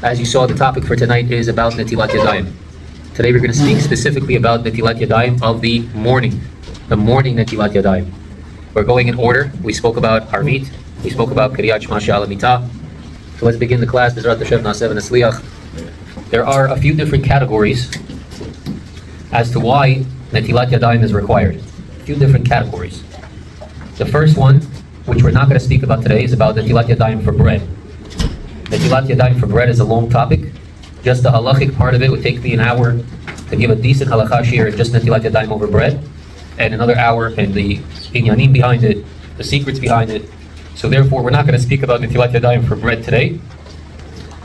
As you saw, the topic for tonight is about Netilat Yadayim. Today we're going to speak specifically about Netilat Yadayim of the morning Netilat Yadayim. We're going in order. We spoke about Arvit, we spoke about Kriyat Shema She'al Hamitah. So let's begin the class. Bezrat Hashem Na'aseh Matzliach. There are a few different categories as to why Netilat Yadayim is required. A few different categories. The first one, which we're not going to speak about today, is about Netilat Yadayim for bread. Netilat Yadayim for bread is a long topic. Just the halachic part of it would take me an hour to give a decent halacha shiur and just Netilat Yadayim over bread, and another hour in the inyanim behind it, the secrets behind it. So therefore, we're not going to speak about Netilat Yadayim for bread today.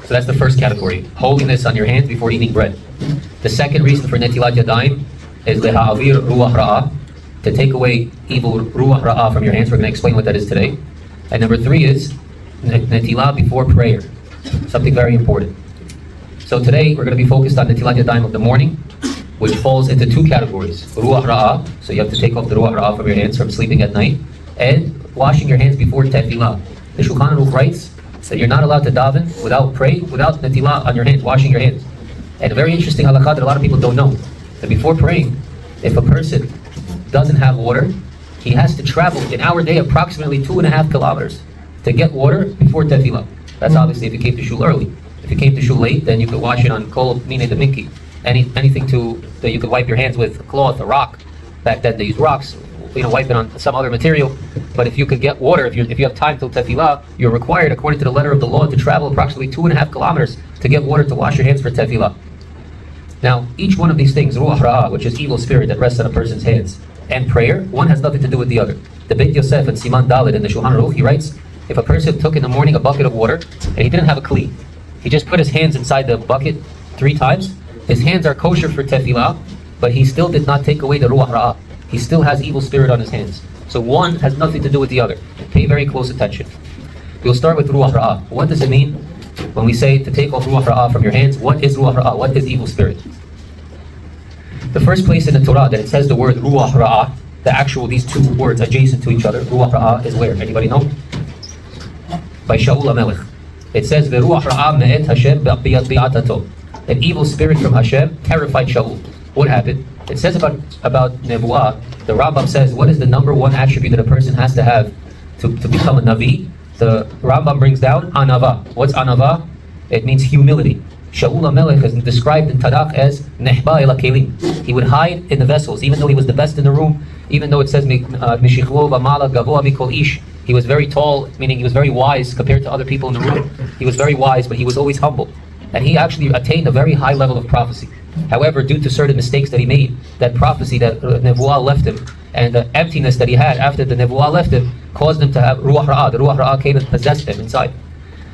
So that's the first category, holiness on your hands before eating bread. The second reason for Netilat Yadayim is leha'avir Ruach Raah, to take away evil Ruach Raah from your hands. We're going to explain what that is today. And number three is Netilah before prayer, something very important. So today we're going to be focused on Netilat Yadayim of the morning, which falls into two categories. Ruach Raah, so you have to take off the Ruach Raah from your hands from sleeping at night, and washing your hands before Tefillah. The Shulchan Aruch writes that you're not allowed to daven without praying, without Netilah on your hands, washing your hands. And a very interesting halakha that a lot of people don't know, that before praying, if a person doesn't have water, he has to travel in our day approximately 2.5 kilometers to get water before Tefillah. That's obviously if you came to shul early. If you came to shul late, then you could wash it on kol mine de minki. Anything that you could wipe your hands with, a cloth, a rock. Back then they used rocks, wipe it on some other material. But if you could get water, if you have time till Tefillah, you're required, according to the letter of the law, to travel approximately 2.5 kilometers to get water to wash your hands for Tefillah. Now, each one of these things, Ruach Raah, which is evil spirit that rests on a person's hands, and prayer, one has nothing to do with the other. The Beit Yosef and Siman Dalet in the Shulchan Aruch, he writes, if a person took in the morning a bucket of water, and he didn't have a kli, he just put his hands inside the bucket 3 times, his hands are kosher for Tefillah, but he still did not take away the Ruach Raah. He still has evil spirit on his hands. So one has nothing to do with the other. Pay very close attention. We'll start with Ruach Raah. What does it mean when we say to take off Ruach Raah from your hands? What is Ruach Raah? What is evil spirit? The first place in the Torah that it says the word Ruach Raah, these two words adjacent to each other, Ruach Raah, is where? Anybody know? By Shaul HaMelech. It says, V'ruach Raah me'et Hashem bi'atato. An evil spirit from Hashem terrified Shaul. What happened? It says about Nebuah, the Rambam says, what is the number one attribute that a person has to have to become a Navi? The Rambam brings down Anava. What's Anava? It means humility. Shaul HaMelech is described in Tanakh as Nehba el HaKelim. He would hide in the vessels, even though he was the best in the room, even though it says Mishichlo v'mala gavoa mikol ish. He was very tall, meaning he was very wise compared to other people in the room. He was very wise, but he was always humble. And he actually attained a very high level of prophecy. However, due to certain mistakes that he made, that prophecy that Nebuah left him, and the emptiness that he had after the Nebuah left him, caused him to have Ruach Raah. The Ruach Raah came and possessed him inside.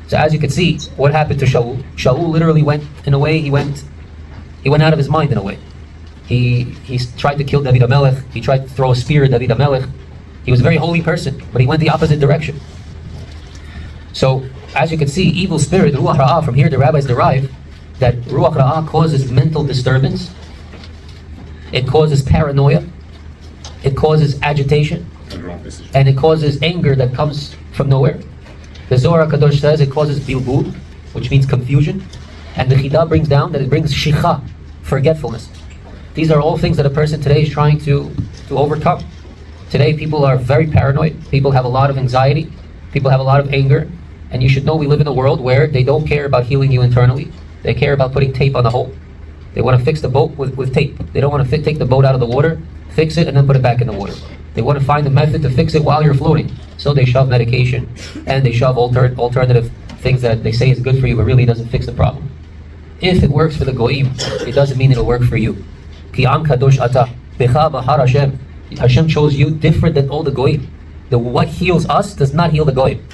So as you can see, what happened to Shaul? Shaul literally went, in a way, he went out of his mind in a way. He tried to kill David HaMelech. He tried to throw a spear at David HaMelech. He was a very holy person, but he went the opposite direction. So, as you can see, evil spirit, Ruach Raah, from here the rabbis derive that Ruach Raah causes mental disturbance, it causes paranoia, it causes agitation, and it causes anger that comes from nowhere. The Zohar Kadosh says it causes bilbul, which means confusion, and the Chidah brings down that it brings shicha, forgetfulness. These are all things that a person today is trying to overcome. Today people are very paranoid, people have a lot of anxiety, people have a lot of anger, and you should know we live in a world where they don't care about healing you internally, they care about putting tape on the hole. They want to fix the boat with tape. They don't want to take the boat out of the water, fix it, and then put it back in the water. They want to find a method to fix it while you're floating. So they shove medication, and they shove alternative things that they say is good for you, but really doesn't fix the problem. If it works for the goyim, it doesn't mean it'll work for you. Ki am kadosh ata, becha b'har Hashem. Hashem chose you different than all the goyim. What heals us does not heal the goyim.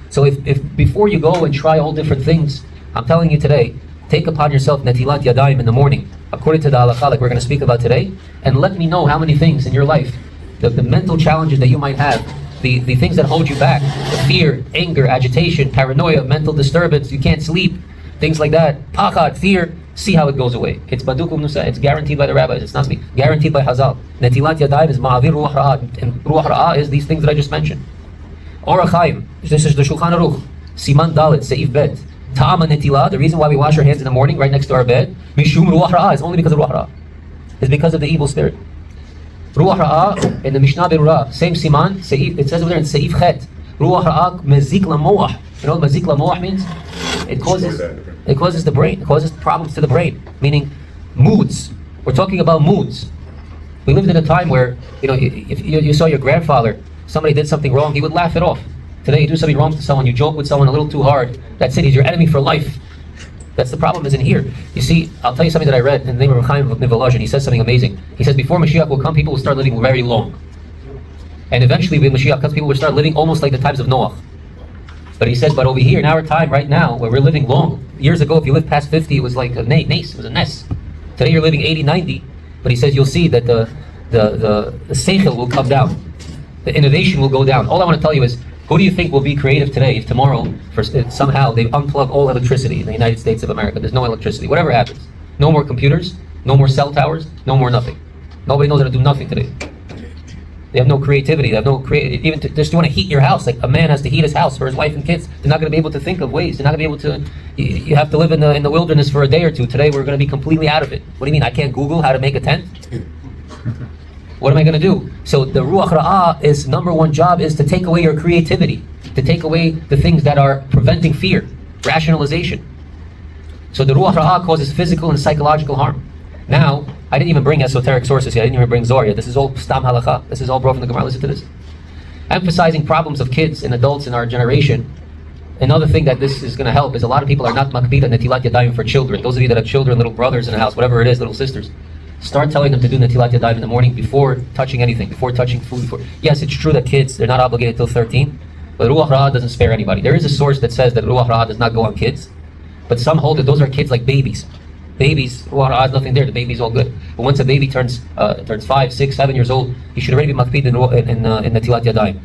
So if before you go and try all different things, I'm telling you today, take upon yourself Netilat Yadayim in the morning, according to the halakha like we're going to speak about today, and let me know how many things in your life, the mental challenges that you might have, the things that hold you back, the fear, anger, agitation, paranoia, mental disturbance, you can't sleep, things like that, pachad, fear, see how it goes away. It's badukum nusa, it's guaranteed by the rabbis, it's not me, guaranteed by Chazal. Netilat Yadayim is ma'avir Ruach Raah, and Ruach Raah is these things that I just mentioned. Or Chaim, this is the Shulchan Aruch, Siman Dalet, Seif Bet. Ta'ama netila, the reason why we wash our hands in the morning right next to our bed, mishum ruach ra'ah, is only because of ruach ra'ah. It's because of the evil spirit. Ruach ra'ah, in the Mishnah Raah, same siman, seif, it says over there in seif chet, ruach ra'ah mezik lamoah. You know what mezik lamoah means? It causes the brain, it causes problems to the brain, meaning moods. We're talking about moods. We lived in a time where, if you saw your grandfather, somebody did something wrong, he would laugh it off. Today you do something wrong to someone, you joke with someone a little too hard, that's it, he's your enemy for life. That's the problem, isn't here. You see, I'll tell you something that I read in the name of Chaim of Nivolozhin. He says something amazing. He says before Mashiach will come, people will start living very long. And eventually when Mashiach comes, people will start living almost like the times of Noah. But he says, but over here in our time right now, where we're living long, years ago if you lived past 50, it was like a nace, it was a ness. Today you're living 80, 90, but he says you'll see that the seichel will come down. The innovation will go down. All I want to tell you is, who do you think will be creative today if tomorrow, somehow they unplug all electricity in the United States of America? There's no electricity. Whatever happens. No more computers, no more cell towers, no more nothing. Nobody knows how to do nothing today. They have no creativity. They have no even just want to heat your house. Like a man has to heat his house for his wife and kids. They're not going to be able to think of ways. They're not going to be able to. You have to live in the wilderness for a day or two. Today we're going to be completely out of it. What do you mean? I can't Google how to make a tent? What am I going to do? So the Ruach Ra'ah is number one job is to take away your creativity, to take away the things that are preventing fear, rationalization. So the Ruach Ra'ah causes physical and psychological harm. Now, I didn't even bring esoteric sources yet. I didn't even bring Zohar yet. This is all stam halacha. This is all brought from the Gemara. Listen to this. Emphasizing problems of kids and adults in our generation. Another thing that this is going to help is a lot of people are not makpid on Netilat Yadayim for children. Those of you that have children, little brothers in the house, whatever it is, little sisters. Start telling them to do Netilat Yadayim in the morning before touching anything, before touching food. Yes, it's true that kids, they're not obligated till 13, but Ruach Ra'ah doesn't spare anybody. There is a source that says that Ruach Ra'ah does not go on kids, but some hold that those are kids like babies. Babies, Ruach Ra'ah is nothing there, the baby's all good. But once a baby turns 5, 6, 7 years old, he should already be makpid in Netilat Yadayim.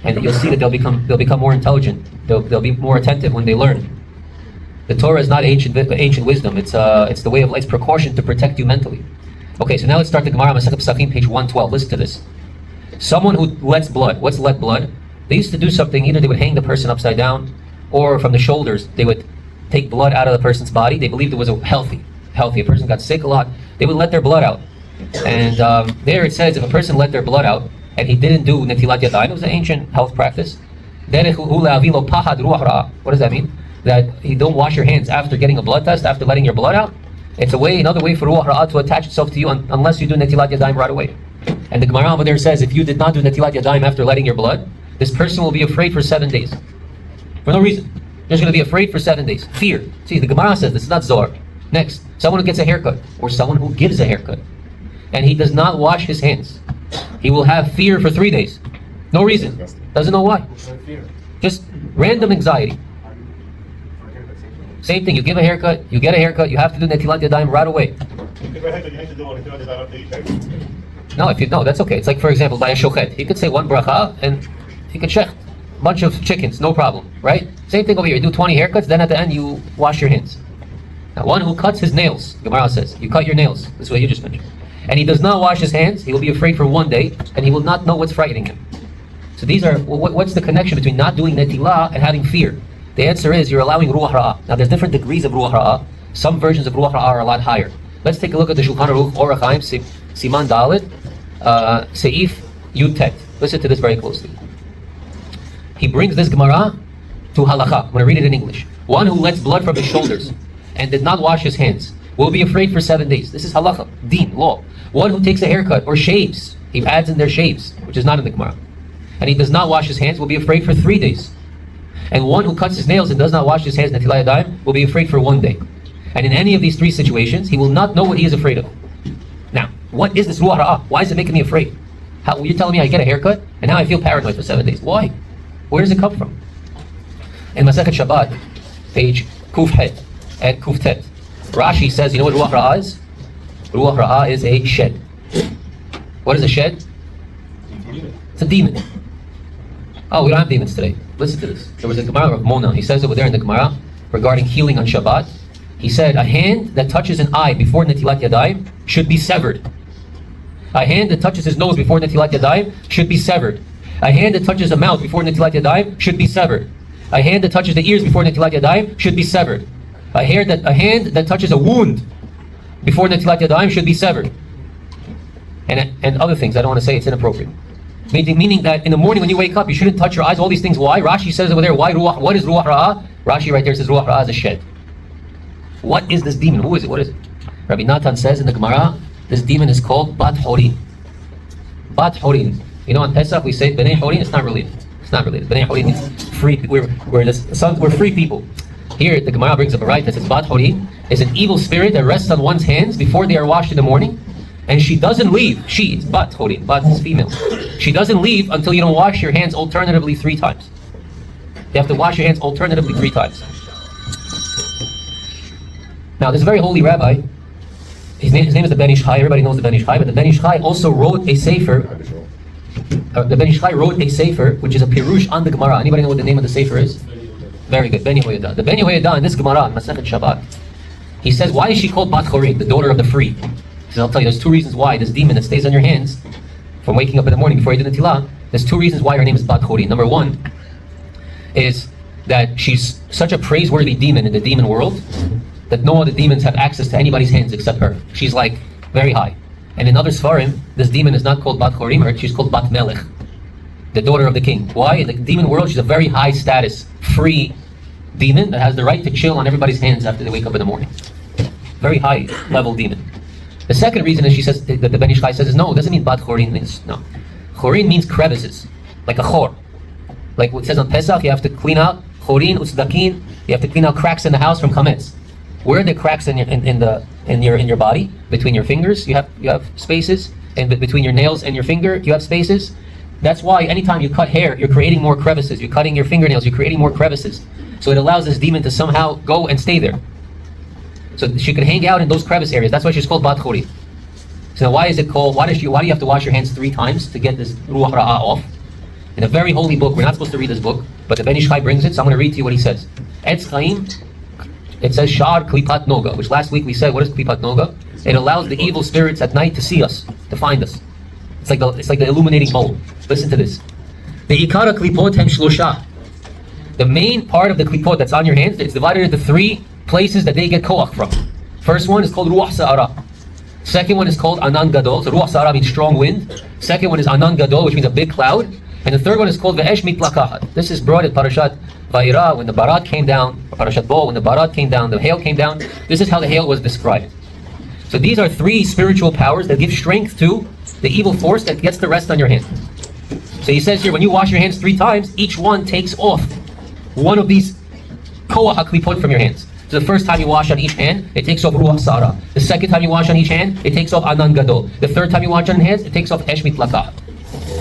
And you'll see that they'll become more intelligent, they'll be more attentive when they learn. The Torah is not ancient wisdom, it's the way of life's precaution to protect you mentally. Okay, so now let's start the Gemara, Masechet Pesachim, page 112. Listen to this. Someone who lets blood. What's let blood? They used to do something, either they would hang the person upside down, or from the shoulders, they would take blood out of the person's body. They believed it was healthy. A person got sick a lot, they would let their blood out. And there it says, if a person let their blood out, and he didn't do Netilat Yadayim, it was an ancient health practice. What does that mean? That you don't wash your hands after getting a blood test, after letting your blood out? It's another way for Ruach Ra'ah to attach itself to you unless you do Netilat Yadayim right away. And the Gemara over there says, if you did not do Netilat Yadayim after letting your blood, this person will be afraid for 7 days. For no reason. They're just going to be afraid for 7 days. Fear. See, the Gemara says this is not Zohar. Next, someone who gets a haircut, or someone who gives a haircut, and he does not wash his hands, he will have fear for 3 days. No reason. Doesn't know why. Just random anxiety. Same thing, you give a haircut, you get a haircut, you have to do Netilat Yadayim right away. No, if you know, that's okay. It's like, for example, by a shochet. He could say one bracha and he could shech a bunch of chickens, no problem, right? Same thing over here. You do 20 haircuts, then at the end you wash your hands. Now, one who cuts his nails, Gemara says, you cut your nails. This is what you just mentioned. And he does not wash his hands, he will be afraid for 1 day, and he will not know what's frightening him. So these are, what's the connection between not doing Netilah and having fear? The answer is you're allowing Ruach Ra'ah. Now there's different degrees of Ruach Ra'ah. Some versions of Ruach Ra'ah are a lot higher. Let's take a look at the Shulchan Aruch, Orach Chaim, Siman Dalet, Seif Yud Tet. Listen to this very closely. He brings this Gemara to halacha. I'm going to read it in English. One who lets blood from his shoulders and did not wash his hands will be afraid for 7 days. This is halacha, deen, law. One who takes a haircut or shaves, he adds in their shaves, which is not in the Gemara, and he does not wash his hands will be afraid for 3 days. And one who cuts his nails and does not wash his hands, Netilat Yadayim, will be afraid for 1 day. And in any of these 3 situations, he will not know what he is afraid of. Now, what is this Ruach Ra'ah? Why is it making me afraid? You're telling me I get a haircut, and now I feel paranoid for 7 days. Why? Where does it come from? In Masechet Shabbat, page Kuf Het and Kuf Tet, Rashi says, you know what Ruach Ra'ah is? Ruach Ra'ah is a shed. What is a shed? It's a demon. Oh, we don't have demons today. Listen to this. There was a Gemara of Mona. He says over there in the Gemara regarding healing on Shabbat. He said, a hand that touches an eye before Netilat Yadayim should be severed. A hand that touches his nose before Netilat Yadayim should be severed. A hand that touches a mouth before Netilat Yadayim should be severed. A hand that touches the ears before Netilat Yadayim should be severed. A hand that touches a wound before Netilat Yadayim should be severed. And other things, I don't want to say, it's inappropriate. Meaning that in the morning when you wake up, you shouldn't touch your eyes, all these things. Why? Rashi says over there, why Ruach? What is Ruach Raah? Rashi right there says Ruach Raah is a shed. What is this demon? Who is it? What is it? Rabbi Natan says in the Gemara, this demon is called Bat Chorin. Bat Chorin. You know, on Pesach we say Bnei Chorin. It's not related. It's not related. Bnei Chorin means free. We're free people. Here the Gemara brings up a right that says Bat Chorin is an evil spirit that rests on one's hands before they are washed in the morning, and she doesn't leave. It's Bat Chorin. Bat is female. She doesn't leave until you don't wash your hands alternatively 3 times. You have to wash your hands alternatively 3 times. Now, there's a very holy rabbi. His name is the Ben Ish Chai. Everybody knows the Ben Ish Chai, but the Ben Ish Chai also wrote a sefer. The Ben Ish Chai wrote a sefer, which is a pirush on the Gemara. Anybody know what the name of the sefer is? Very good. Ben Yehoshua. The Ben Yehoshua in this Gemara, Masechet Shabbat, he says, why is she called Bat Chorin, the daughter of the free? He says, I'll tell you, there's 2 reasons why this demon that stays on your hands from waking up in the morning before you do Netilah, there's 2 reasons why her name is Bat Chorin. Number 1 is that she's such a praiseworthy demon in the demon world that no other demons have access to anybody's hands except her. She's like very high. And in other Sfarim, this demon is not called Bat Chorin, she's called Bat Melech, the daughter of the king. Why? In the demon world, she's a very high status, free demon that has the right to chill on everybody's hands after they wake up in the morning. Very high level demon. The second reason is she says that the Ben Ish Chai says is no, it doesn't mean Bat Chorin means no. Chorin means crevices, like a chor. Like what it says on Pesach, you have to clean out chorin utzdakin. You have to clean out cracks in the house from chametz. Where are the cracks in your body? Between your fingers, you have spaces, and between your nails and your finger, you have spaces. That's why anytime you cut hair, you're creating more crevices. You're cutting your fingernails, you're creating more crevices. So it allows this demon to somehow go and stay there. So she could hang out in those crevice areas. That's why she's called Bat Chorin. So now why is it called? Why do you have to wash your hands 3 times to get this Ruach Raah off? In a very holy book, we're not supposed to read this book, but the Ben Ish Chai brings it, so I'm going to read to you what he says. Etz Chaim, it says Shar Klipat Noga, which last week we said, what is Klipat Noga? It allows the evil spirits at night to see us, to find us. It's like the illuminating bulb. Listen to this. The Ikara Klipot Hem Shlosha. The main part of the klipot that's on your hands, it's divided into 3 places that they get koach from. First one is called Ruach Sa'ara. Second one is called Anan Gadol. So Ruach Sa'ara means strong wind. Second one is Anan Gadol, which means a big cloud. And the third one is called Ve'esh Mitlakahat. This is brought in Parashat Vayira when the Barat came down, or Parashat Bo when the Barat came down, the hail came down. This is how the hail was described. So these are 3 spiritual powers that give strength to the evil force that gets to rest on your hand. So he says here, when you wash your hands 3 times, each one takes off one of these koach haklipot from your hands. So the first time you wash on each hand, it takes off Ruach Sa'ara. The second time you wash on each hand, it takes off Anan Gadol. The third time you wash on hands, it takes off Esh Mitlakahat.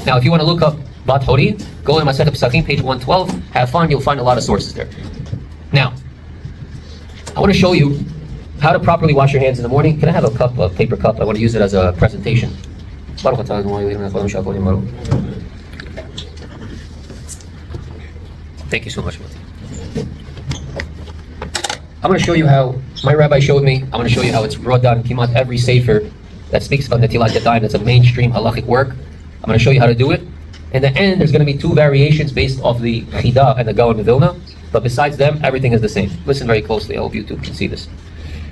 Now if you want to look up Bat Chorin, go to Masechet Pesachim, page 112. Have fun, you'll find a lot of sources there. Now, I want to show you how to properly wash your hands in the morning. Can I have a cup, a paper cup? I want to use it as a presentation. Thank you so much. I'm going to show you how my rabbi showed me. I'm going to show you how it's brought down in Kimat every sefer that speaks about Netilat Yadayim. That's a mainstream halachic work. I'm going to show you how to do it. In the end, there's going to be 2 variations based off the Chida and the Gaon of Vilna. But besides them, everything is the same. Listen very closely. I hope you too can see this.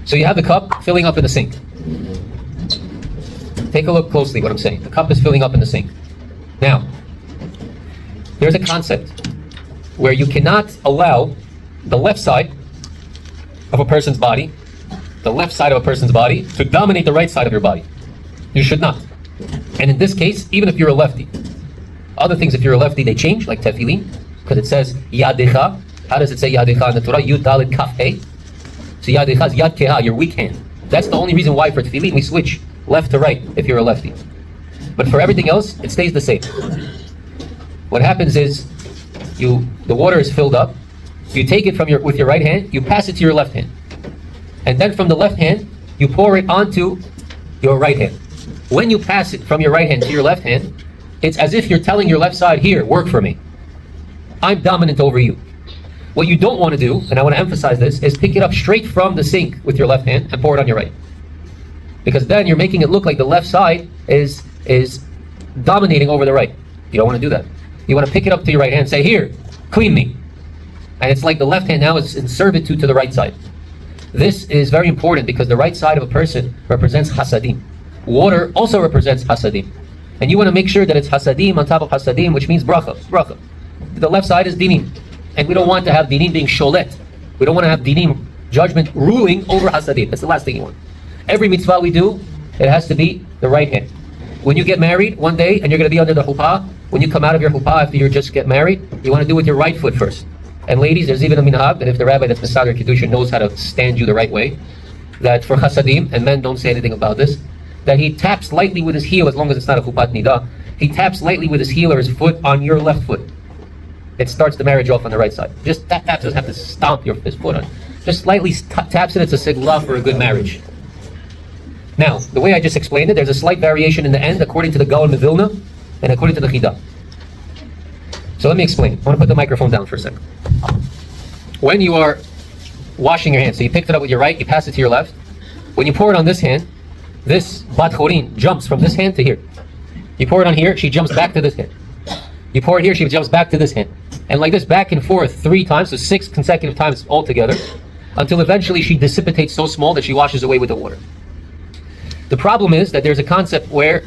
So you have the cup filling up in the sink. Take a look closely what I'm saying. The cup is filling up in the sink. Now, there's a concept where you cannot allow the left side of a person's body, to dominate the right side of your body. You should not. And in this case, even if you're a lefty. Other things, if you're a lefty, they change, like tefillin, because it says yadecha. How does it say yadecha in the Torah? Yud Dalet Kaf Hey. So yadecha is yad keha, your weak hand. That's the only reason why for tefillin we switch left to right if you're a lefty. But for everything else, it stays the same. What happens is, the water is filled up. You take it with your right hand, you pass it to your left hand. And then from the left hand, you pour it onto your right hand. When you pass it from your right hand to your left hand, it's as if you're telling your left side, here, work for me. I'm dominant over you. What you don't want to do, and I want to emphasize this, is pick it up straight from the sink with your left hand and pour it on your right. Because then you're making it look like the left side is dominating over the right. You don't want to do that. You want to pick it up to your right hand and say, here, clean me. And it's like the left hand now is in servitude to the right side. This is very important because the right side of a person represents hasadim. Water also represents hasadim. And you want to make sure that it's hasadim on top of hasadim, which means bracha. Bracha. The left side is dinim. And we don't want to have dinim being sholet. We don't want to have dinim, judgment, ruling over hasadim. That's the last thing you want. Every mitzvah we do, it has to be the right hand. When you get married one day and you're going to be under the chuppah, when you come out of your chuppah after you just get married, you want to do it with your right foot first. And ladies, there's even a minhag that if the rabbi that's Mesader Kiddushin knows how to stand you the right way, that for chasadim, and men don't say anything about this, that he taps lightly with his heel, as long as it's not a chupat nida, he taps lightly with his heel or his foot on your left foot. It starts the marriage off on the right side. Just tap, doesn't have to stomp his foot on. Just slightly taps it, it's a sigla for a good marriage. Now, the way I just explained it, there's a slight variation in the end according to the Gaon of Vilna and according to the Chida. So let me explain. I want to put the microphone down for a second. When you are washing your hands, so you picked it up with your right, you pass it to your left. When you pour it on this hand, this Bat Chorin jumps from this hand to here. You pour it on here, she jumps back to this hand. You pour it here, she jumps back to this hand. And like this, back and forth 3 times, so 6 consecutive times altogether, until eventually she dissipates so small that she washes away with the water. The problem is that there's a concept where,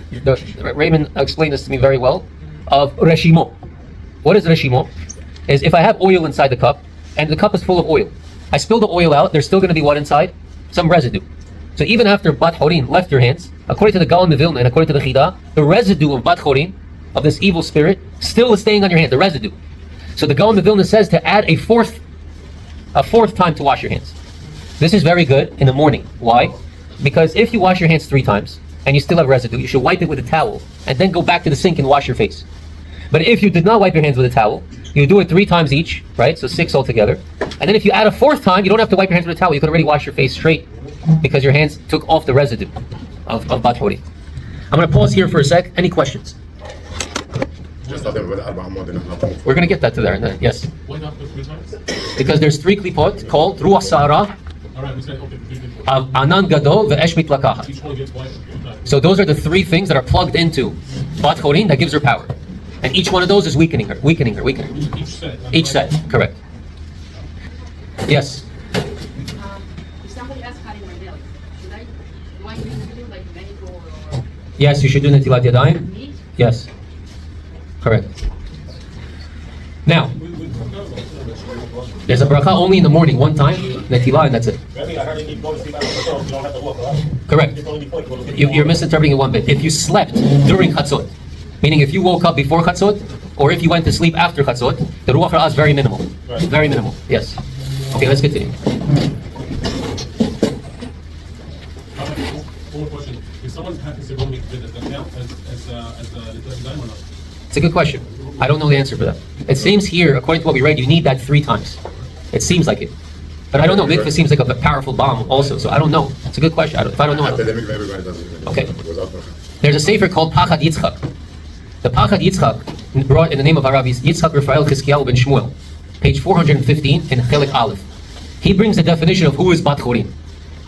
Raymond explained this to me very well, of reshimo. What is reshimo? Is if I have oil inside the cup, and the cup is full of oil, I spill the oil out, there's still going to be what inside? Some residue. So even after Bat Chorin left your hands, according to the Gaon of Vilna and according to the Chida, the residue of Bat Chorin, of this evil spirit, still is staying on your hand, the residue. So the Gaon of Vilna says to add a fourth time to wash your hands. This is very good in the morning. Why? Because if you wash your hands 3 times and you still have residue, you should wipe it with a towel and then go back to the sink and wash your face. But if you did not wipe your hands with a towel, you do it 3 times each, right? So 6 altogether. And then if you add a 4th time, you don't have to wipe your hands with a towel. You could already wash your face straight because your hands took off the residue of Bat Chorin. I'm going to pause here for a sec. Any questions? We're going to get that to there. Yes. Why not 3 times? Because there's 3 klipot called Ruach Sa'ara, Anan Gadol, Ve'esh Mitlakaha. So those are the 3 things that are plugged into Bat Chorin that gives her power. And each one of those is weakening her. Each set, correct. Yes? If somebody else cutting my nails, do I need to do like medical or... Yes, you should do Netilat Yadayim. Me? Yes. Correct. Now, there's a bracha only in the morning, 1 time, Netilah, and that's it. Correct. You're misinterpreting it 1 bit. If you slept during Chatzot, meaning if you woke up before Chatzot, or if you went to sleep after Chatzot, the Ruach Raah is very minimal. Very minimal, yes. Okay, let's continue. One more question. If someone happens to go make does that count as a Netilat or not? It's a good question. I don't know the answer for that. It seems here, according to what we read, you need that 3 times. It seems like it. But I don't know. Mikvah seems like a powerful bomb also, so I don't know. It's a good question. If I don't know, I don't know. Okay. There's a sefer called Pachad Yitzchak. The Pachad Yitzchak, brought in the name of Rabbi Yitzchak Raphael Chizkiyahu ben Shmuel, page 415 in Chelik Aleph. He brings the definition of who is Bat Chorin.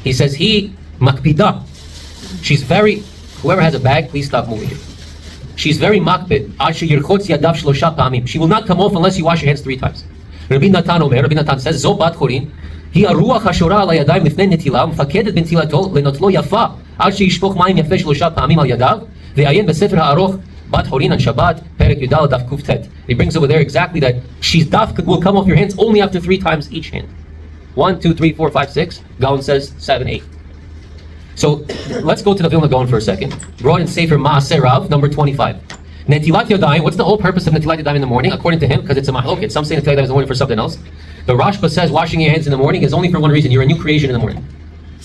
He says, he makpida. She's very, whoever has a bag, please stop moving it. She's very makpid. She will not come off unless you wash your hands 3 times. Rabbi Natan says, Zo Bat Chorin, היא הרוח השורה על הידיים לפני נטילה ומפקדת בנטילתו לנוטלו יפה עד שישפוך מים יפה 3 פעמים על ידיו ויעיין בספר הארוך Bat Chorin on Shabbat, Perek Yudal Daf Kuftet. He brings over there exactly that she's daf will come off your hands only after 3 times each hand. 1, 2, 3, 4, 5, 6. Gaon says 7, 8. So let's go to the Vilna Gaon for a second. Brought in Sefer Maaseh Rav, number 25. Netilat Yadayim. What's the whole purpose of Netilat Yadayim in the morning? According to him, because it's a mahloket. Some say Netilat Yadayim in the morning for something else. The Rashba says washing your hands in the morning is only for 1 reason. You're a new creation in the morning.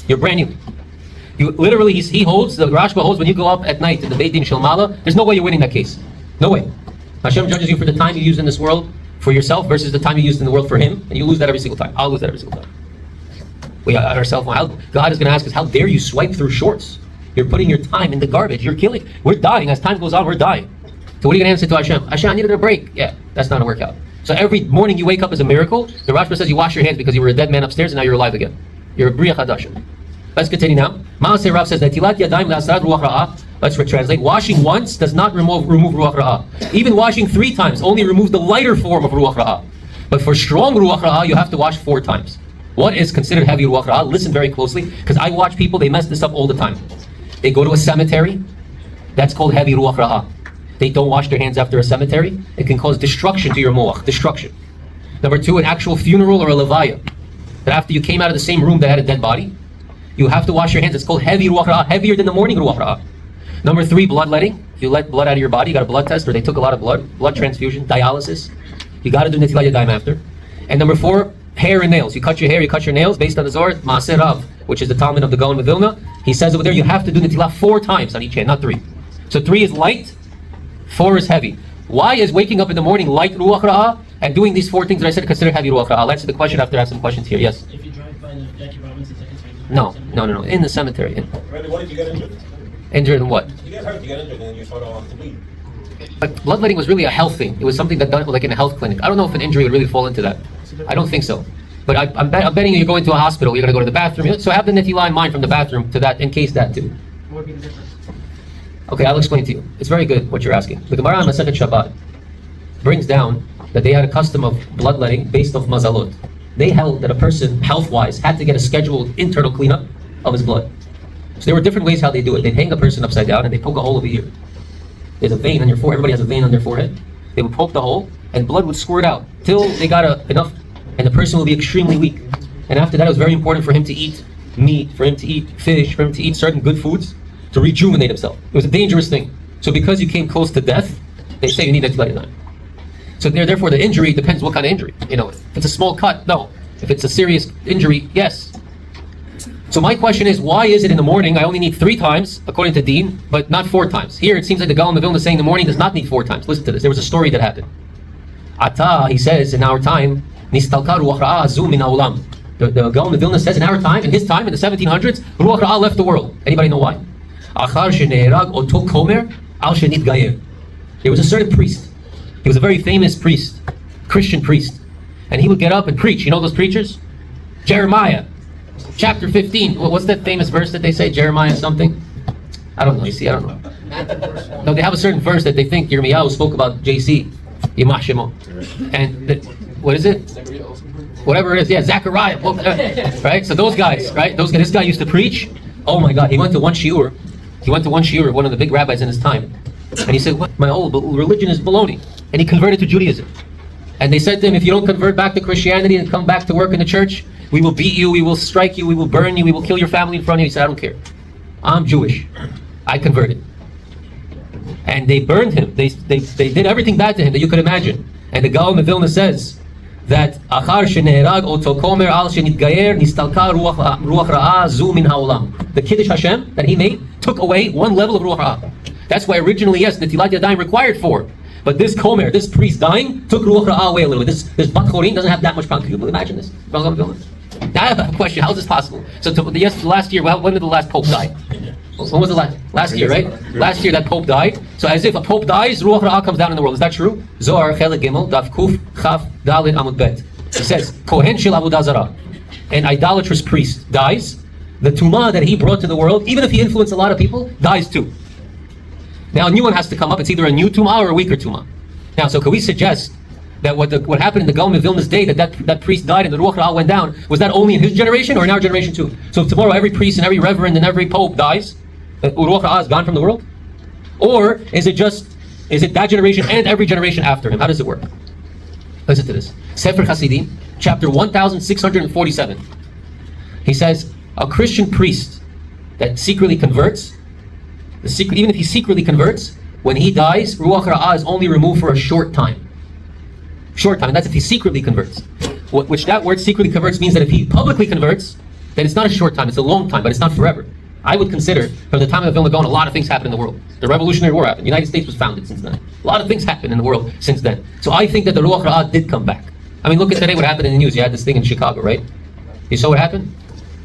You're brand new. You literally, he holds, the Rashba holds, when you go up at night to the Beit Din Shalmala, there's no way you're winning that case. No way. Hashem judges you for the time you use in this world for yourself versus the time you used in the world for Him, and you lose that every single time. I'll lose that every single time. We are ourselves. God is going to ask us, how dare you swipe through shorts? You're putting your time in the garbage. You're killing. We're dying. As time goes on, we're dying. So what are you going to answer to Hashem? Hashem, I needed a break. Yeah, that's not a workout. So every morning you wake up is a miracle. The Rashba says you wash your hands because you were a dead man upstairs and now you're alive again. You're a Bria Chadasha. Let's continue now. Maaseh Rav says, Netilat Yadayim la'asrat Ruach Raah. Let's translate. Washing once does not remove Ruach Raah. Even washing 3 times only removes the lighter form of Ruach Raah. But for strong Ruach Raah, you have to wash 4 times. What is considered heavy Ruach Raah? Listen very closely, because I watch people, they mess this up all the time. They go to a cemetery, that's called heavy Ruach Raah. They don't wash their hands after a cemetery, it can cause destruction to your moach, destruction. Number 2, an actual funeral or a levaya. That after you came out of the same room that had a dead body, you have to wash your hands. It's called heavy Ruach Raah, heavier than the morning Ruach Raah. Number 3, bloodletting. You let blood out of your body, you got a blood test, or they took a lot of blood transfusion, dialysis. You got to do Netilat Yadayim after. And number 4, hair and nails. You cut your hair, you cut your nails, based on the Zohar, Maaseh Rav, which is the Talmud of the Gaon of Vilna. He says over there, you have to do Netilah 4 times on each hand, not 3. So 3 is light, 4 is heavy. Why is waking up in the morning light Ruach Raah and doing these 4 things that I said considered heavy Ruach Raah? I'll answer the question after I have some questions here. Yes? If you drive by the Jackie Robinson second time. No. In the cemetery. Randy, what if you get injured? Injured in what? You get hurt, you get injured, and then you start off to bleed. But bloodletting was really a health thing. It was something that done like in a health clinic. I don't know if an injury would really fall into that. I don't think so. But I'm betting you're going to a hospital, you're going to go to the bathroom. So have the Netilah in mind from the bathroom to that, in case that too. What would be the difference? Okay, I'll explain to you. It's very good what you're asking. The Gemara on Masechet Shabbat brings down that they had a custom of bloodletting based off mazalot. They held that a person, health-wise, had to get a scheduled internal cleanup of his blood. So there were different ways how they do it. They'd hang a person upside down and they poke a hole over here. There's a vein on your forehead. Everybody has a vein on their forehead. They would poke the hole and blood would squirt out till they got enough, and the person will be extremely weak. And after that, it was very important for him to eat meat, for him to eat fish, for him to eat certain good foods to rejuvenate himself. It was a dangerous thing. So because you came close to death, they say you need Netilat Yadayim. So therefore, the injury depends what kind of injury. If it's a small cut, no. If it's a serious injury, yes. So my question is, why is it in the morning I only need 3 times, according to Deen, but not 4 times? Here it seems like the Gaon of Vilna is saying the morning does not need 4 times. Listen to this. There was a story that happened. Ata, he says, in our time, Nistalka Ruach Raah zu min ha'olam. The Gaon of Vilna says in our time, in his time, in the 1700s, Ruach Raah left the world. Anybody know why? Achar sheneherag oto komer al shenit gayer. There was a certain priest. He was a very famous priest, Christian priest. And he would get up and preach. You know those preachers? Jeremiah, chapter 15. What's that famous verse that they say? Jeremiah something? I don't know. You see, I don't know. No, they have a certain verse that they think Yirmiyahu spoke about JC, Yimah Shemo. And what is it? Whatever it is. Yeah, Zechariah. Right? So those guys, right? This guy used to preach. Oh my God, he went to one shiur. He went to one shiur of one of the big rabbis in his time. And he said, my whole religion is baloney. And he converted to Judaism. And they said to him, if you don't convert back to Christianity and come back to work in the church, we will beat you, we will strike you, we will burn you, we will kill your family in front of you. He said, I don't care. I'm Jewish. I converted. And they burned him. They did everything bad to him that you could imagine. And the Gaon of Vilna says that Achar sheneherag oto komer al shenitgayer nistalka ruach raah zu min ha'olam. The Kiddush Hashem that he made took away 1 level of ruach raah. That's why originally, yes, Netilat Yadayim required 4. But this komer, this priest dying, took Ruach Raah away a little bit. This Bat Chorin doesn't have that much power. Can you imagine this? Now I have a question. How is this possible? So last year, when did the last Pope die? When was the last year, right? Last year that Pope died. So as if a Pope dies, Ruach Raah comes down in the world. Is that true? Zohar, Chelik Gimel, Daf Kuf, Chaf, Dalet, Amud Bet. It says, Kohen Shel Avodah Zarah, an idolatrous priest dies. The tum'ah that he brought to the world, even if he influenced a lot of people, dies too. Now a new one has to come up. It's either a new tum'ah or a weaker tum'ah. Now, so can we suggest that what happened in the Gaon of Vilna's day, that priest died and the Ruach Raah went down, was that only in his generation or in our generation too? So if tomorrow every priest and every reverend and every pope dies, the Ruach Raah is gone from the world? Or is it that generation and every generation after him? How does it work? Listen to this. Sefer Hasidim, chapter 1647. He says, a Christian priest that secretly converts, even if he secretly converts, when he dies, Ruach Raah is only removed for a short time. Short time, and that's if he secretly converts. Which that word secretly converts means that if he publicly converts, then it's not a short time, it's a long time, but it's not forever. I would consider, from the time of Vilna Gaon, a lot of things happened in the world. The Revolutionary War happened. The United States was founded since then. A lot of things happened in the world since then. So I think that the Ruach Raah did come back. I mean, look at today what happened in the news. You had this thing in Chicago, right? You saw what happened?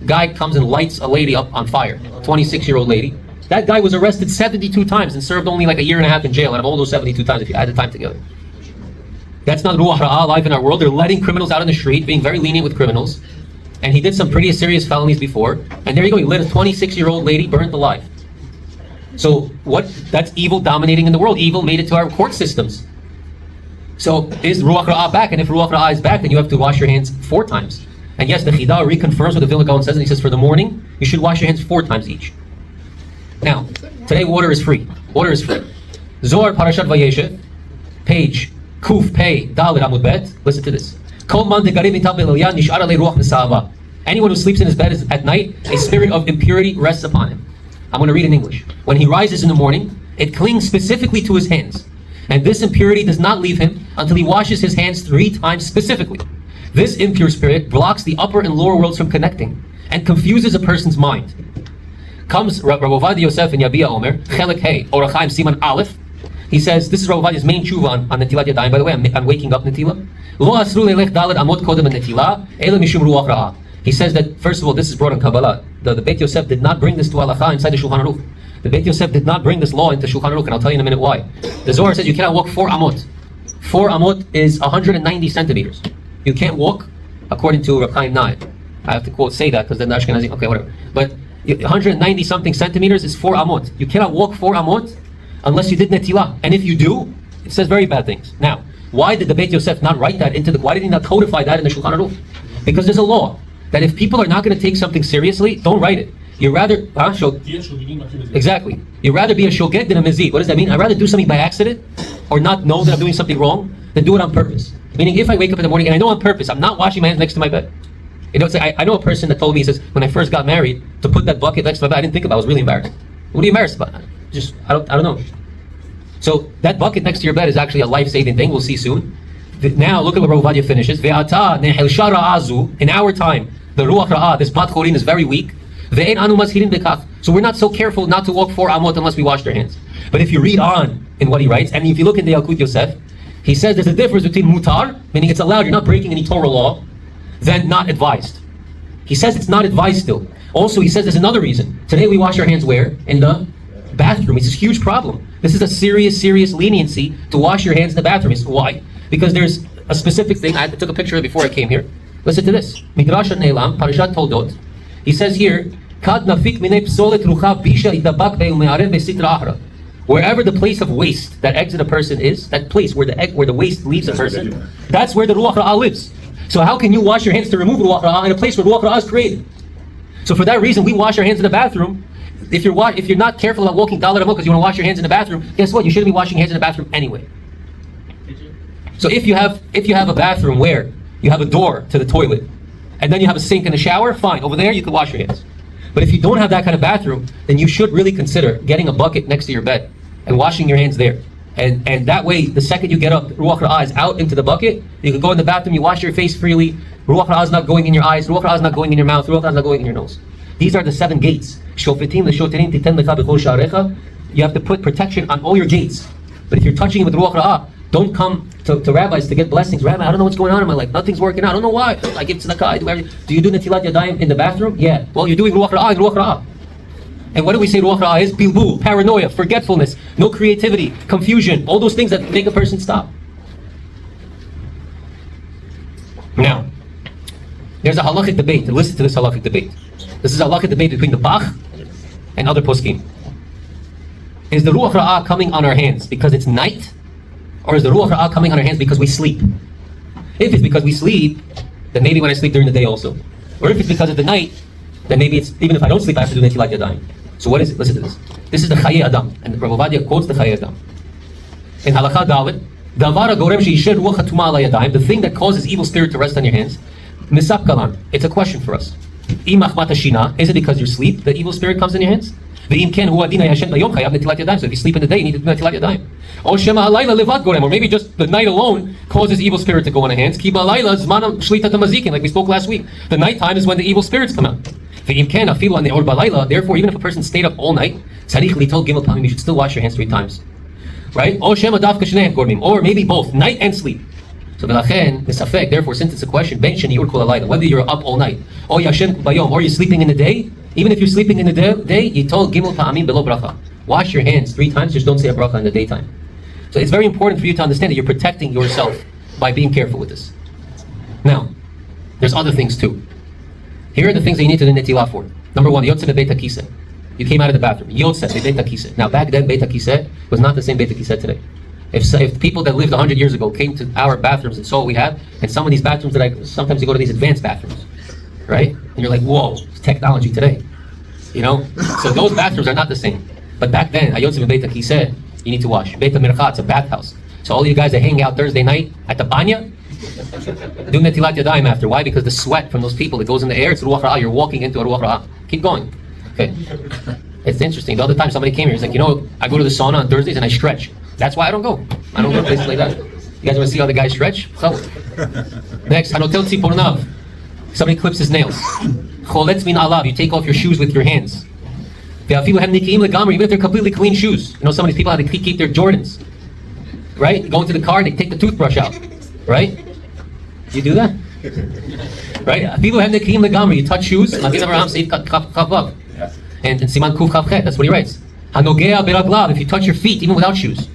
Guy comes and lights a lady up on fire, 26-year-old lady. That guy was arrested 72 times and served only like a year and a half in jail out of all those 72 times if you add the time together. That's not Ruach Raah alive in our world. They're letting criminals out on the street, being very lenient with criminals. And he did some pretty serious felonies before. And there you go, he let a 26-year-old lady burned alive. So that's evil dominating in the world. Evil made it to our court systems. So is Ruach Raah back? And if Ruach Raah is back, then you have to wash your hands 4 times. And yes, the Chida reconfirms what the Vilna Gaon says, and he says for the morning, you should wash your hands 4 times each. Now, today water is free. Water is free. Zohar Parashat Vayeshev, page Kuf Pei Dalet Amud Bet. Listen to this. Anyone who sleeps in his bed at night, a spirit of impurity rests upon him. I'm going to read in English. When he rises in the morning, it clings specifically to his hands. And this impurity does not leave him until he washes his hands 3 times specifically. This impure spirit blocks the upper and lower worlds from connecting and confuses a person's mind. Comes Rabbi Yosef and Yabia Omer, Chelik Hey, Orachaim Siman Aleph. He says, this is Rabbi Yosef's main tshuva on Netilat Yadayim. By the way, I'm waking up Netila. Lo asru leilech dalet amot kodem netila, ela mishum ruach ra'ah. He says that, first of all, this is brought in Kabbalah. The Beit Yosef did not bring this to halacha inside the Shulchan Aruch. The Beit Yosef did not bring this law into Shulchan Aruch, and I'll tell you in a minute why. The Zohar says you cannot walk 4 amot. 4 amot is 190 centimeters. You can't walk, according to Rav Chaim Nai. I have to quote say that because then the Ashkenazi, okay, whatever. But 190 something centimeters is 4 amot. You cannot walk 4 amot unless you did netilah. And if you do, it says very bad things. Now, why did the Beit Yosef not write that why did he not codify that in the Shulchan Aruch? Because there's a law that if people are not going to take something seriously, don't write it. You rather, exactly. You'd rather be a shogeg than a mezid. What does that mean? I'd rather do something by accident or not know that I'm doing something wrong than do it on purpose. Meaning, if I wake up in the morning and I know on purpose, I'm not washing my hands next to my bed. You know, I know a person that told me, he says, when I first got married, to put that bucket next to my bed, I didn't think about it. I was really embarrassed. What are you embarrassed about? I don't know. So that bucket next to your bed is actually a life-saving thing. We'll see soon. Now, look at what Rabbi Ovadia finishes. In our time, the Ruach Raah, this Bat Chorin is very weak. So we're not so careful not to walk 4 amot unless we wash their hands. But if you read on in what he writes, and if you look in the Yalkut Yosef, he says there's a difference between mutar, meaning it's allowed, you're not breaking any Torah law, than not advised. He says it's not advised still. Also, he says there's another reason. Today we wash our hands where? In the bathroom. It's a huge problem. This is a serious leniency to wash your hands in the bathroom. Why? Because there's a specific thing. I took a picture of it before I came here. Listen to this. Midrash Ne'elam, Parashat Toldot. He says here, Kad nafik minei psolet rucha bisha idabak be'ume'arev be'sitra ahra. Wherever the place of waste that exits a person is, that place where the waste leaves a person, that's where the Ruach Raah lives. So how can you wash your hands to remove Ruach Raah in a place where Ruach Raah is created? So for that reason, we wash our hands in the bathroom. If you're not careful about walking dalet amot because you want to wash your hands in the bathroom, guess what? You shouldn't be washing your hands in the bathroom anyway. So if you have a bathroom where you have a door to the toilet, and then you have a sink and a shower, fine. Over there, you can wash your hands. But if you don't have that kind of bathroom, then you should really consider getting a bucket next to your bed and washing your hands there. And that way, the second you get up, Ruach Raah is out into the bucket. You can go in the bathroom, you wash your face freely. Ruach Raah is not going in your eyes. Ruach Raah is not going in your mouth. Ruach Raah is not going in your nose. These are the 7 gates. You have to put protection on all your gates. But if you're touching it with Ruach Raah, don't come to rabbis to get blessings. Rabbi, I don't know what's going on in my life. Nothing's working out. I don't know why. I give tzedakah. I do everything. Do you do Netilat Yadayim in the bathroom? Yeah. Well, you're doing Ruach Raah and Ruach Raah. And what do we say Ruach Raah is? Bilbul, paranoia, forgetfulness, no creativity, confusion, all those things that make a person stop. Now, there's a halachic debate. Listen to this halachic debate. This is a halachic debate between the Bach and other poskim. Is the Ruach Raah coming on our hands because it's night? Or is the Ruach Raah coming on our hands because we sleep? If it's because we sleep, then maybe when I sleep during the day also. Or if it's because of the night, then maybe it's, even if I don't sleep, I have to do Netilat Yadayim. So what is it? Listen to this. This is the Chaye Adam. And Rabbi Ovadia quotes the Chaye Adam. In Halakha Dalet, Davara gorem she'isher ruach hatum'ah ala yadayim, the thing that causes evil spirit to rest on your hands, Misap kalan. It's a question for us. Imach matashina, is it because you sleep the evil spirit comes in your hands? Ve'im ken hu adina yashen bayom chayav netilat yadayim. So if you sleep in the day, you need to do netilat yadayim. Or shema halayla levad gorem, or maybe just the night alone causes evil spirit to go on the hands. Ki balayla zmanam shlitat hamazikin, like we spoke last week. The nighttime is when the evil spirits come out. Ve'im ken afilu an ne'or balayla. Therefore, even if a person stayed up all night, tzarich litol gimel pamim, you should still wash your hands 3 times. Right? Or shema dafka shnei gormim, or maybe both, night and sleep. So v'lachen nesafek. Therefore, since it's a question, ben sheniur kol halayla, whether you're up all night, or yashen bayom, or you're sleeping in the day. Even if you're sleeping in the day, you told gimel pa'amim below bracha. Wash your hands 3 times. Just don't say a bracha in the daytime. So it's very important for you to understand that you're protecting yourself by being careful with this. Now, there's other things too. Here are the things that you need to do netilah for. Number 1, yotze beit hakiseh. You came out of the bathroom. Yotze beit hakiseh. Now back then, beit hakiseh was not the same beit hakiseh today. If people that lived 100 years ago came to our bathrooms and saw what we have, and some of these bathrooms sometimes you go to these advanced bathrooms, right? And you're like, whoa, it's technology today. You know? So those bathrooms are not the same. But back then, Hayotzi Beitak, he said, you need to wash. Beit HaMircha, it's a bathhouse. So all you guys that hang out Thursday night at the banya, do Netilat Yadayim after. Why? Because the sweat from those people that goes in the air, it's Ruach Raah. You're walking into a Ruach Raah. Keep going. Okay. It's interesting. The other time somebody came here, he's like, I go to the sauna on Thursdays and I stretch. That's why I don't go. I don't go to places like that. You guys want to see how the guys stretch? So, next, Hanotel Tzipornav. Somebody clips his nails. Choletz min alav. You take off your shoes with your hands. Even if they're completely clean shoes. Some of these people have to keep their Jordans. Right? You go into the car, they take the toothbrush out. Right? You do that? Right? People have nekiim legamri. You touch shoes. And Siman Kuf Chavchet. That's what he writes. Hanogea beraglav. If you touch your feet, even without shoes.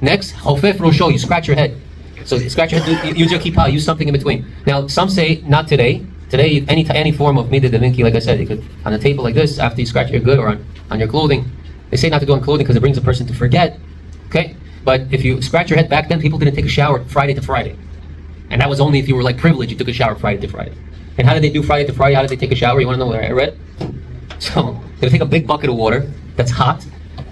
Next, Hofef Rosho. You scratch your head. So you scratch your head. Use your kippah. Use something in between. Now, some say not today. Today, any form of midah deminki, like I said, you could on a table like this after you scratch your good, or on your clothing. They say not to do on clothing because it brings a person to forget. Okay, but if you scratch your head back then, people didn't take a shower Friday to Friday, and that was only if you were like privileged. You took a shower Friday to Friday. And how did they do Friday to Friday? How did they take a shower? You want to know what I read? So they would take a big bucket of water that's hot,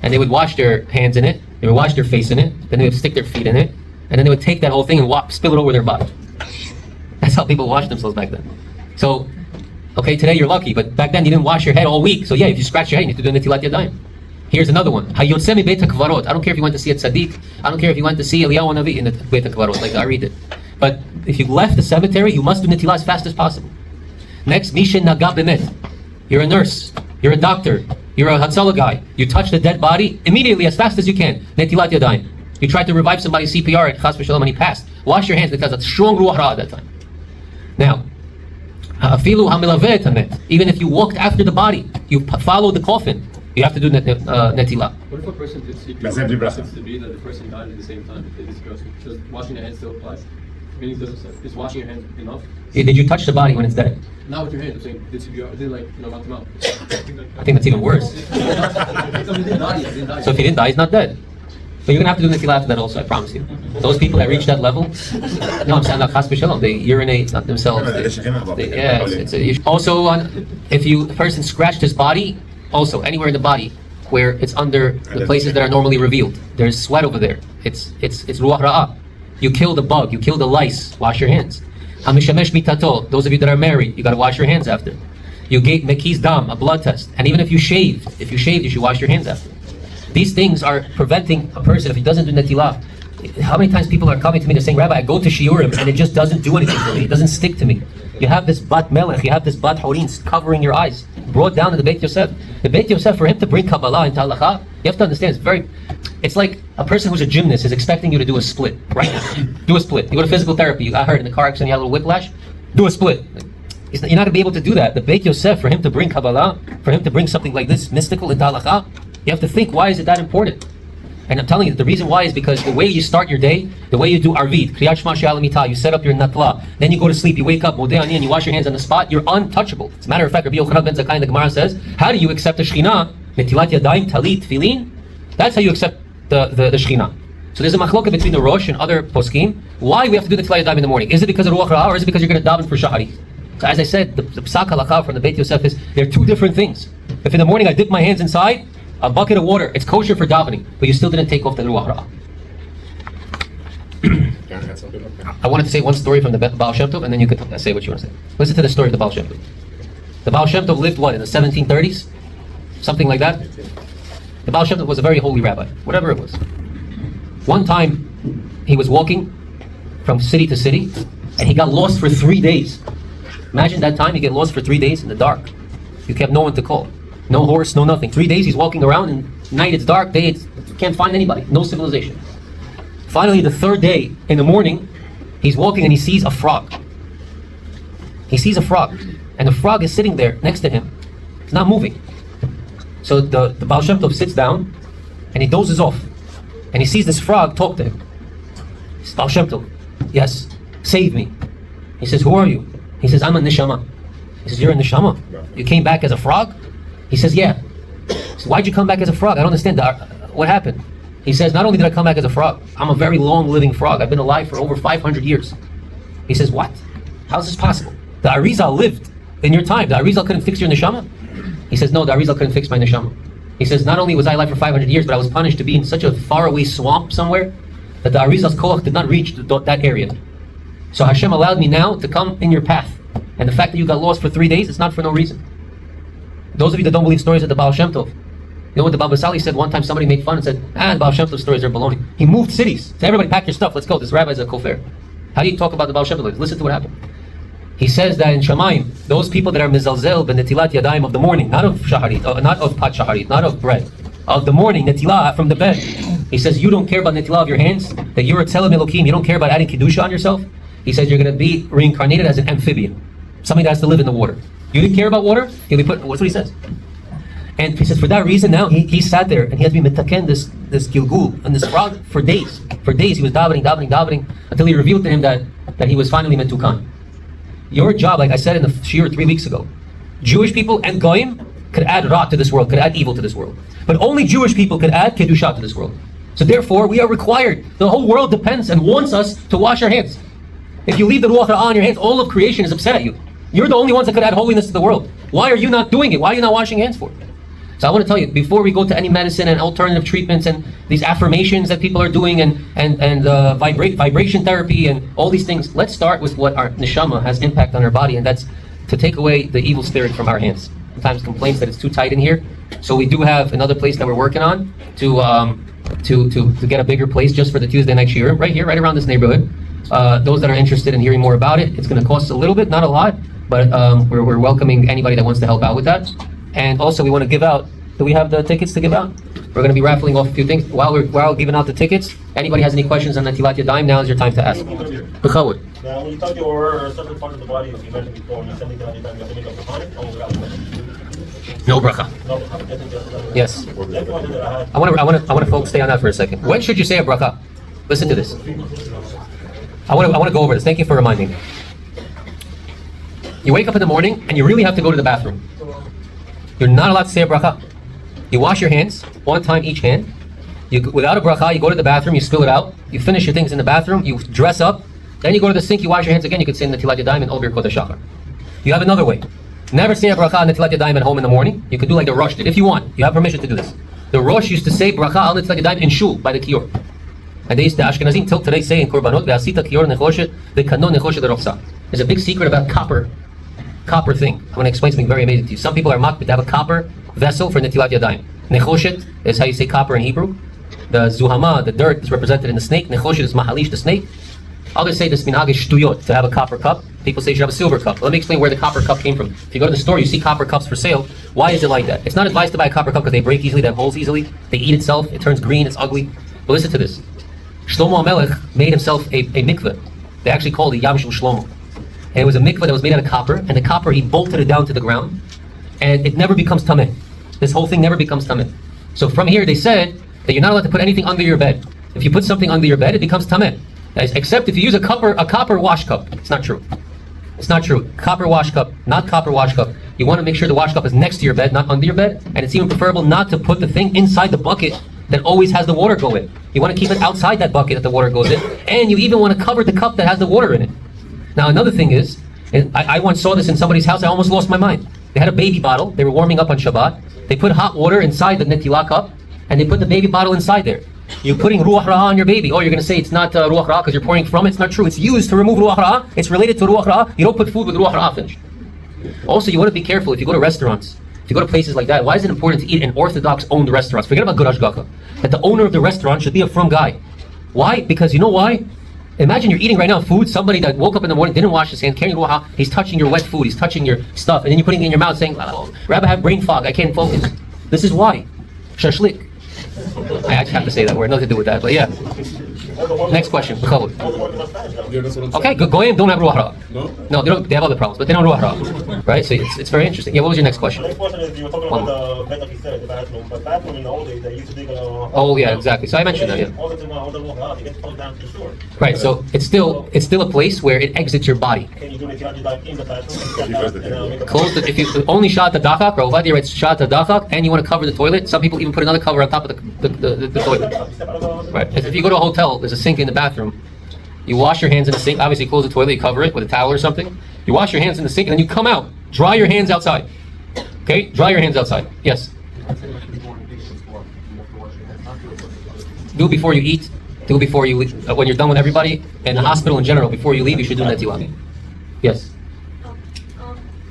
and they would wash their hands in it. They would wash their face in it. Then they would stick their feet in it, and then they would take that whole thing and spill it over their body. That's how people washed themselves back then. So, okay, today you're lucky, but back then you didn't wash your head all week. So yeah, if you scratch your head, you need to do Netilat Yadayim. Here's another one. Hayotze mi Beit HaKvarot. I don't care if you went to see a tzaddik. I don't care if you went to see Eliyahu Navi in the Beit HaKvarot, like I read it. But if you left the cemetery, you must do Netilah as fast as possible. Next, Mishin Naga Bemet. You're a nurse. You're a doctor. You're a Hatzalah guy. You touch the dead body immediately, as fast as you can. Netilat Yadayim. You tried to revive somebody's CPR at Chas v'Shalom and he passed. Wash your hands because that's strong Ruach Raah at that time. Now, even if you walked after the body, you followed the coffin, you have to do netilah. What if a person did CPR happens to be that the person died at the same time? Does washing your hands still apply? Meaning, is washing your hands enough? Did you touch the body when it's dead? Not with your hands. I'm saying, did CPR? Did knock him out? I think that's even worse. So if he didn't die, he's not dead. But you're gonna have to do netilah after that also. I promise you. Those people that reach that level, no, I'm saying not chas v'shalom. They urinate not themselves. Also, if a person scratched his body, also anywhere in the body where it's under the places that are normally revealed, there's sweat over there. It's ruach ra'ah. You kill the bug, you kill the lice. Wash your hands. Hamishamesh mitato. Those of you that are married, you got to wash your hands after. You gave mekiz dam, a blood test, and even if you shaved, you should wash your hands after. These things are preventing a person if he doesn't do netilah. How many times people are coming to me, they're saying, Rabbi, I go to shiurim and it just doesn't do anything for me. It doesn't stick to me. You have this bat melech, you have this bat chorin covering your eyes, brought down to the Beit Yosef. The Beit Yosef, for him to bring Kabbalah into halacha, you have to understand, it's like a person who's a gymnast is expecting you to do a split right now. Do a split. You go to physical therapy, you got hurt in the car accident, you had a little whiplash, do a split. You're not going to be able to do that. The Beit Yosef, for him to bring Kabbalah, for him to bring something like this mystical into halacha, you have to think, why is it that important? And I'm telling you, the reason why is because the way you start your day, the way you do arvid, kriyat shema she'al mitah, you set up your natla, then you go to sleep, you wake up, modeh ani, and you wash your hands on the spot, you're untouchable. As a matter of fact, Rabbi Yochanan ben Zakkai in the Gemara says, how do you accept the Shekhinah? Netilat Yadayim, talit, tefillin? That's how you accept the Shekhinah. So there's a machloka between the Rosh and other poskim. Why we have to do the Netilat Yadayim in the morning? Is it because of Ruach Raah, or is it because you're going to daven for Shahari? So as I said, the psak halakha from the Beit Yosef is, they're two different things. If in the morning I dip my hands inside, a bucket of water, it's kosher for davening, but you still didn't take off the Ruach Raah. I wanted to say one story from the Baal Shem Tov, and then you could say what you want to say. Listen to the story of the Baal Shem Tov. The Baal Shem Tov lived, in the 1730s? Something like that? The Baal Shem Tov was a very holy rabbi, whatever it was. One time, he was walking from city to city, and he got lost for 3 days. Imagine that time, you get lost for 3 days in the dark. You kept no one to call. No horse, no nothing. 3 days he's walking around, and night it's dark, day you can't find anybody, no civilization. Finally, the third day, in the morning, he's walking and he sees a frog. He sees a frog, and the frog is sitting there next to him. It's not moving. So the Baal Shem Tov sits down, and he dozes off, and he sees this frog talk to him. He says, Baal Shem Tov, yes, save me. He says, who are you? He says, I'm a neshamah. He says, you're a neshamah? You came back as a frog? He says, yeah. He says, why'd you come back as a frog? I don't understand. What happened? He says, not only did I come back as a frog, I'm a very long living frog. I've been alive for over 500 years. He says, what? How's this possible? The Arizal lived in your time. The Arizal couldn't fix your neshamah? He says, no, the Arizal couldn't fix my neshamah. He says, not only was I alive for 500 years, but I was punished to be in such a faraway swamp somewhere that the Arizal's koach did not reach that area. So Hashem allowed me now to come in your path. And the fact that you got lost for 3 days, it's not for no reason. Those of you that don't believe stories of the Baal Shem Tov, you know what the Baba Sali said? One time somebody made fun and said, the Baal Shem Tov stories are baloney. He moved cities. Said, everybody pack your stuff, let's go. This rabbi's a kofar. How do you talk about the Baal Shem Tov? Listen to what happened. He says that in Shamayim, those people that are mizalzel ben Netilat Yadayim of the morning, not of shaharit, not of pat shaharit, not of bread, of the morning, Netilah from the bed. He says, you don't care about Netilah of your hands, that you're a Tzelem Elokim, you don't care about adding Kedusha on yourself. He says you're going to be reincarnated as an amphibian, somebody that has to live in the water. You didn't care about water? He'll be put, that's what he says. And he says for that reason now, he sat there and he had to be mitaken, this Gilgul, and this frog for days. For days he was davening, until he revealed to him that he was finally metukan. Your job, like I said in the shiur 3 weeks ago, Jewish people and Goyim could add Raah to this world, could add evil to this world. But only Jewish people could add Kedusha to this world. So therefore, we are required. The whole world depends and wants us to wash our hands. If you leave the Ruach Raah on your hands, all of creation is upset at you. You're the only ones that could add holiness to the world. Why are you not doing it? Why are you not washing hands for? So I want to tell you, before we go to any medicine and alternative treatments and these affirmations that people are doing and vibration therapy and all these things, let's start with what our neshamah has impact on our body, and that's to take away the evil spirit from our hands. Sometimes complaints that it's too tight in here. So we do have another place that we're working on to get a bigger place just for the Tuesday night shiur, right here, right around this neighborhood. Those that are interested in hearing more about it, it's going to cost a little bit, not a lot, but we're welcoming anybody that wants to help out with that. And also we want to give out, do we have the tickets to give out? We're going to be raffling off a few things. While giving out the tickets, anybody has any questions on Netilat Yadayim, now is your time to ask. B'chawud. Now, when you talk your certain part of the body, as you mentioned before, when you send it to Netilat Yadayim, you have to make a bracha or without bracha? No bracha. No bracha. Yes. I want to folks stay on that for a second. When should you say a bracha? Listen to this. I want to go over this. Thank you for reminding me. You wake up in the morning and you really have to go to the bathroom. You're not allowed to say a bracha. You wash your hands, one time each hand. Without a bracha, you go to the bathroom, you spill it out, you finish your things in the bathroom, you dress up, then you go to the sink, you wash your hands again, you could say Netilat Yadayim and Ol Birkot HaShachar. You have another way. Never say a bracha on Netilat Yadayim at home in the morning. You could do like the Rosh did, if you want. You have permission to do this. The Rosh used to say bracha al Netilat Yadayim in shul, by the kior. And they used to, Ashkenazim till today say in Korbanot, Ve'asita kior nechoshet, ve'kano nechoshet derofsa. There's a big secret about copper thing. I'm going to explain something very amazing to you. Some people are makbid to have a copper vessel for Netilat Yadayim. Nechoshet is how you say copper in Hebrew. The zuhama, the dirt, is represented in the snake. Nechoshet is mahalish, the snake. Others say this minhag is shtuyot, to have a copper cup. People say you should have a silver cup. Let me explain where the copper cup came from. If you go to the store, you see copper cups for sale. Why is it like that? It's not advised to buy a copper cup because they break easily, they have holes easily. They eat itself, it turns green, it's ugly. But listen to this. Shlomo HaMelech made himself a mikveh. They actually called it Yam Shel Shlomo. And it was a mikveh that was made out of copper, and the copper, he bolted it down to the ground, and it never becomes tameh. This whole thing never becomes tameh. So from here, they said that you're not allowed to put anything under your bed. If you put something under your bed, it becomes tameh. Except if you use a copper wash cup. It's not true. It's not true. Copper wash cup, not copper wash cup. You want to make sure the wash cup is next to your bed, not under your bed, and it's even preferable not to put the thing inside the bucket that always has the water go in. You want to keep it outside that bucket that the water goes in, and you even want to cover the cup that has the water in it. Now another thing is, and I once saw this in somebody's house, I almost lost my mind. They had a baby bottle, they were warming up on Shabbat, they put hot water inside the Netilah cup, and they put the baby bottle inside there. You're putting Ruach Raah on your baby. Oh, you're going to say it's not Ruach Raah because you're pouring from it. It's not true. It's used to remove Ruach Raah. It's related to Ruach Raah. You don't put food with Ruach Raah finished. Also, you want to be careful if you go to restaurants, if you go to places like that. Why is it important to eat in Orthodox-owned restaurants? Forget about Good Hashgacha. That the owner of the restaurant should be a frum guy. Why? Because you know why? Imagine you're eating right now food, somebody that woke up in the morning, didn't wash his hands, carrying Ruach Raah, he's touching your wet food, he's touching your stuff, and then you're putting it in your mouth saying, oh, Rabbi, I have brain fog, I can't focus. This is why. Shashlik. I actually have to say that word, nothing to do with that, but yeah. Next question. Yeah, that's what I'm Okay, Goyim don't have Ruach Raah. No? No, they don't. They have other problems, but they don't Ruach Raah. Right? So it's very interesting. Yeah, what was your next question? Next question is, you were talking about the bed, like you said, the bathroom. But bathroom in the old days, they used to dig a... Oh, yeah, exactly. So I mentioned that, yeah. All the Ruach Raah, they get thrown down to the shore. Right, so it's still a place where it exits your body. Can you do Netilat Yadayim in the bathroom and step out and make a... Close the, if you only shot the dachak, or Ovadia writes shot the dachak, and you want to cover the toilet, some people even put another cover on top of the toilet. Right. If you go to a hotel, there's a sink in the bathroom. You wash your hands in the sink. Obviously, close the toilet. You cover it with a towel or something. You wash your hands in the sink, and then you come out. Dry your hands outside. Okay? Dry your hands outside. Yes. Do it before you eat. Do it before you leave. When you're done with everybody, and the hospital in general, before you leave, you should do netilat. Yes.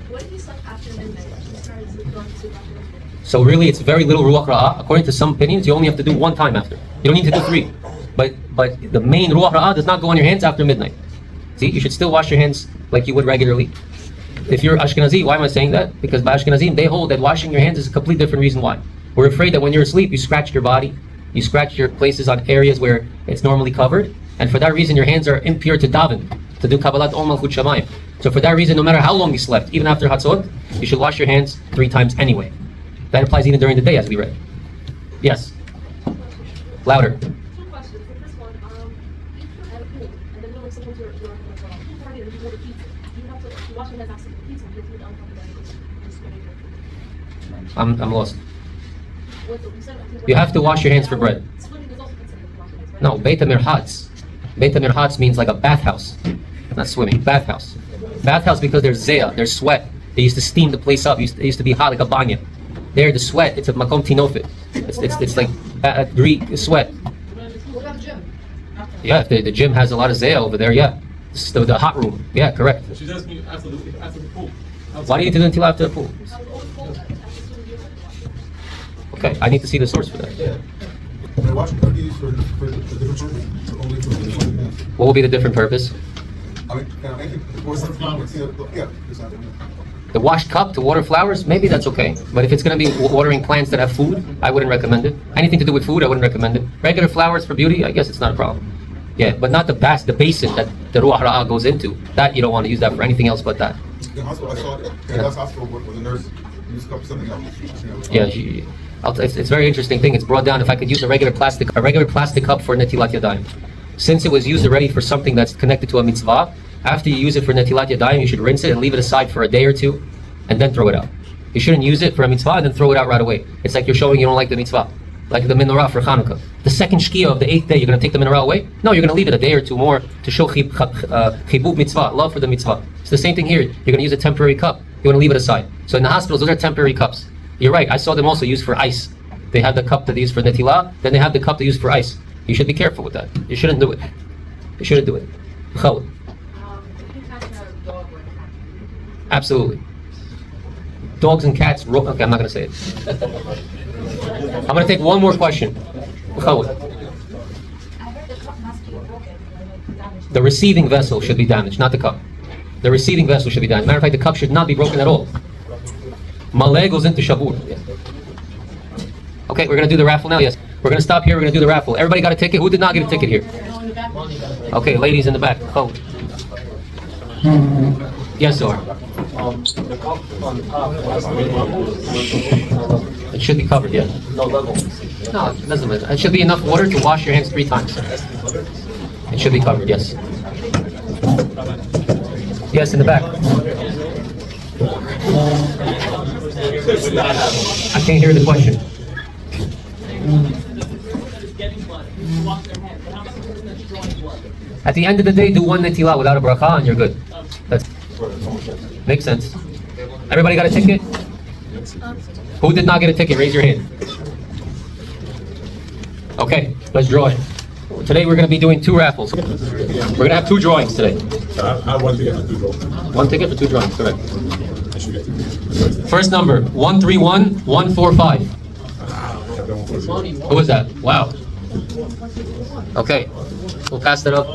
What if you slept after midnight? You started to go to sleep after midnight. So really, it's very little Ruach Raah. According to some opinions, you only have to do one time after. You don't need to do three. But the main Ruach Raah does not go on your hands after midnight. See, you should still wash your hands like you would regularly. If you're Ashkenazi, why am I saying that? Because by Ashkenazim, they hold that washing your hands is a completely different reason why. We're afraid that when you're asleep, you scratch your body, you scratch your places on areas where it's normally covered, and for that reason, your hands are impure to daven, to do Kabbalat Ol Malchut Shamayim. So for that reason, no matter how long you slept, even after Hatzot, you should wash your hands 3 times anyway. That applies even during the day, as we read. Yes. Louder. 2 questions. The first one, if you're at a pool and then you're supposed to go to the pool party and you go to pizza, you have to wash your hands after the pizza and you're uncomfortable. I'm lost. You have to wash your hands for bread. Swimming is also considered washing hands, right? No, Beit HaMirchatz. Beit HaMirchatz means like a bathhouse. Not swimming, bathhouse. Bathhouse because there's zayah, there's sweat. They used to steam the place up. It used to be hot like a banya. There, the sweat, it's a makom tinofit. It's like Greek sweat. What about the gym? Yeah, if the gym has a lot of zayah over there, yeah. It's the hot room. Yeah, correct. She's asking you after the pool. Why do you need to do until after the pool? Okay, I need to see the source for that. The washing cup used for different purpose, or only for the washing hands? What will be the different purpose? I mean, can I make it, or something, yeah, exactly. The washed cup to water flowers, maybe that's okay. But if it's going to be watering plants that have food, I wouldn't recommend it. Anything to do with food, I wouldn't recommend it. Regular flowers for beauty, I guess it's not a problem. Yeah, but not the basin that the Ruach Raah goes into. That you don't want to use that for anything else but that. The hospital, I saw it, in the hospital where the nurse used a cup for something else. Yeah, it's a very interesting thing. It's brought down if I could use a regular plastic cup for Netilat Yadayim. Since it was used already for something that's connected to a mitzvah, after you use it for Netilat Yadayim, you should rinse it and leave it aside for a day or 2, and then throw it out. You shouldn't use it for a mitzvah and then throw it out right away. It's like you're showing you don't like the mitzvah. Like the menorah for Chanukah. The second shkia of the 8th day, you're going to take the menorah away? No, you're going to leave it a day or 2 more to show chibub mitzvah, love for the mitzvah. It's the same thing here. You're going to use a temporary cup. You want to leave it aside. So in the hospitals, those are temporary cups. You're right. I saw them also used for ice. They have the cup that they use for netilah, then they have the cup they use for ice. You should be careful with that. You shouldn't do it. You shouldn't do it. Chawad. If you catch a dog or a cat, Absolutely. Dogs and cats. Okay, I'm not going to say it. I'm going to take one more question. Chawad. I heard the cup must be broken, like damaged. The receiving vessel should be damaged, not the cup. The receiving vessel should be damaged. Matter of fact, the cup should not be broken at all. Maleh goes into shabur. Okay, we're going to do the raffle now. Yes. We're going to stop here. We're going to do the raffle. Everybody got a ticket? Who did not get a ticket here? Okay, ladies in the back. Oh. Yes, Zohar. The cup on top. It should be covered, yeah. No level. No, it doesn't matter. It should be enough water to wash your hands 3 times. It should be covered, yes. Yes, in the back. I can't hear the question. At the end of the day, do 1 netilah without a bracha and you're good. That's makes sense. Everybody got a ticket? Who did not get a ticket? Raise your hand. Okay, let's draw it. Today we're going to be doing 2 raffles. We're going to have 2 drawings today. I have 1 ticket for 2 drawings. 1 ticket for 2 drawings, correct. I should get 2. First number, 131145. Who is that? Wow. Okay, we'll pass that up.